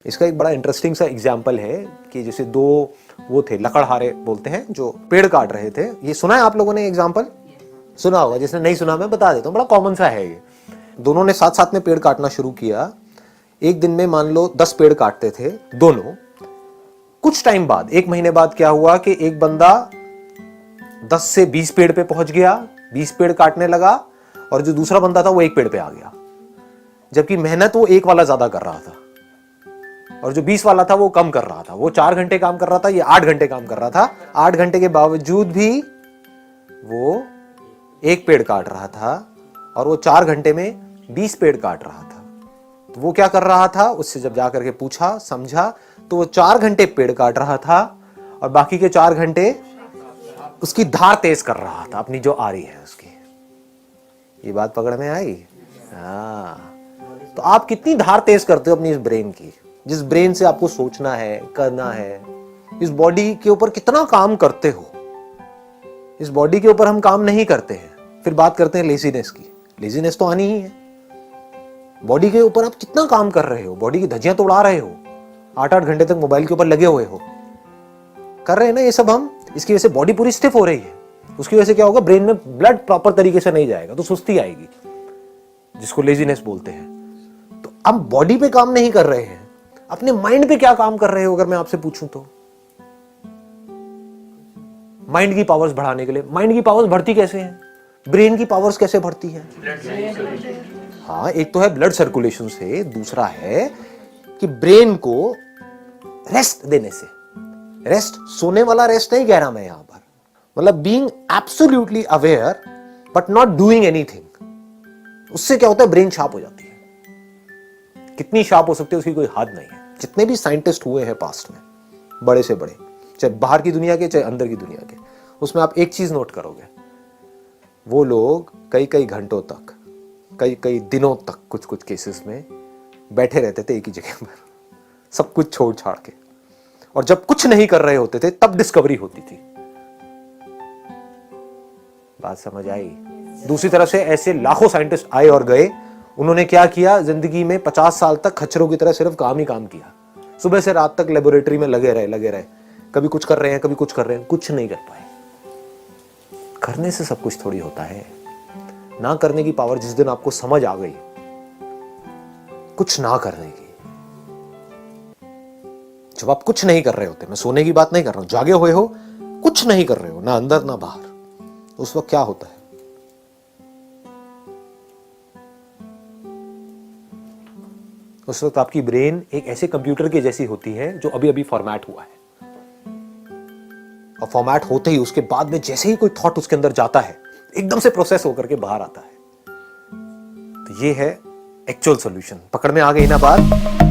इसका एक बड़ा इंटरेस्टिंग सा एग्जाम्पल है कि जैसे दो वो थे लकड़हारे बोलते हैं जो पेड़ काट रहे थे। ये सुना है आप लोगों ने एग्जाम्पल? सुना होगा, जिसने नहीं सुना मैं बता देता हूँ, बड़ा कॉमन सा है ये। दोनों ने साथ साथ में पेड़ काटना शुरू किया। एक दिन में मान लो 10 पेड़ काटते थे दोनों। कुछ टाइम बाद, 1 महीने बाद क्या हुआ कि एक बंदा 10 से 20 पेड़ पे पहुंच गया, 20 पेड़ काटने लगा, और जो दूसरा बंदा था वो 1 पेड़ पे आ गया। जबकि मेहनत वो 1 वाला ज्यादा कर रहा था और जो 20 वाला था वो कम कर रहा था। वो 4 घंटे काम कर रहा था, ये 8 घंटे काम कर रहा था। 8 घंटे के बावजूद भी वो 1 पेड़ काट रहा था और वो 4 घंटे में 20 पेड़ काट रहा था। तो वो क्या कर रहा था, उससे जब जाकर के पूछा समझा तो वो 4 घंटे पेड़ काट रहा था और बाकी के 4 घंटे उसकी धार तेज कर रहा था, अपनी जो आरी है उसकी। ये बात पकड़ में आई? हाँ। तो आप कितनी धार तेज करते हो अपनी इस ब्रेन की, जिस ब्रेन से आपको सोचना है, करना है। इस बॉडी के ऊपर कितना काम करते हो। इस बॉडी के ऊपर हम काम नहीं करते हैं, फिर बात करते हैं लेजीनेस की। लेजीनेस तो आनी ही है। बॉडी के ऊपर आप कितना काम कर रहे हो, बॉडी की धज्जियां तो उड़ा रहे हो, 8-8 घंटे तक मोबाइल के ऊपर लगे हुए हो, कर रहे हैं ना ये सब हम। इसकी वजह से बॉडी पूरी स्टिफ हो रही है। उसकी वजह से क्या होगा, ब्रेन में ब्लड प्रॉपर तरीके से नहीं जाएगा तो सुस्ती आएगी, जिसको लेजीनेस बोलते हैं। तो अब बॉडी पे काम नहीं कर रहे हैं, अपने माइंड पे क्या काम कर रहे हो अगर मैं आपसे पूछूं तो? माइंड की पावर्स बढ़ाने के लिए। माइंड की पावर्स बढ़ती कैसे हैं? ब्रेन की पावर्स कैसे बढ़ती हैं? हाँ, एक तो है ब्लड सर्कुलेशन से, दूसरा है कि ब्रेन को रेस्ट देने से। रेस्ट सोने वाला रेस्ट नहीं कह रहा मैं यहां पर, मतलब being absolutely aware but not doing anything. उससे क्या होता है, ब्रेन शार्प हो जाती है। कितनी शार्प हो सकती है उसकी कोई हद नहीं है। जितने भी साइंटिस्ट हुए हैं पास्ट में, बड़े से बड़े, चाहे बाहर की दुनिया के चाहे अंदर की दुनिया के, उसमें आप एक चीज नोट करोगे, वो लोग कई कई घंटों तक, कई कई दिनों तक कुछ कुछ केसेस में बैठे रहते थे एक ही जगह पर, सब कुछ छोड़ छाड़ के। और जब कुछ नहीं कर रहे होते थे तब डिस्कवरी होती थी। बात समझ आई? दूसरी तरफ से ऐसे लाखों साइंटिस्ट आए और गए। उन्होंने क्या किया, जिंदगी में 50 साल तक खच्चरों की तरह सिर्फ काम ही काम किया। सुबह से रात तक लेबोरेटरी में लगे रहे। कभी कुछ कर रहे हैं, कभी कुछ कर रहे हैं, कुछ नहीं कर पाए। करने से सब कुछ थोड़ी होता है। ना करने की पावर जिस दिन आपको समझ आ गई, कुछ ना करने की, जब आप कुछ नहीं कर रहे होते, मैं सोने की बात नहीं कर रहा हूं, जागे हुए हो, कुछ नहीं कर रहे हो, ना अंदर ना बाहर, तो उस वक्त क्या होता है? उस वक्त आपकी ब्रेन एक ऐसे कंप्यूटर के जैसी होती है जो अभी अभी फॉर्मेट हुआ है। और फॉर्मेट होते ही उसके बाद में जैसे ही कोई थॉट उसके अंदर जाता है, एकदम से प्रोसेस होकर के बाहर आता है। तो ये है एक्चुअल सॉल्यूशन। पकड़ में आ गई ना बात?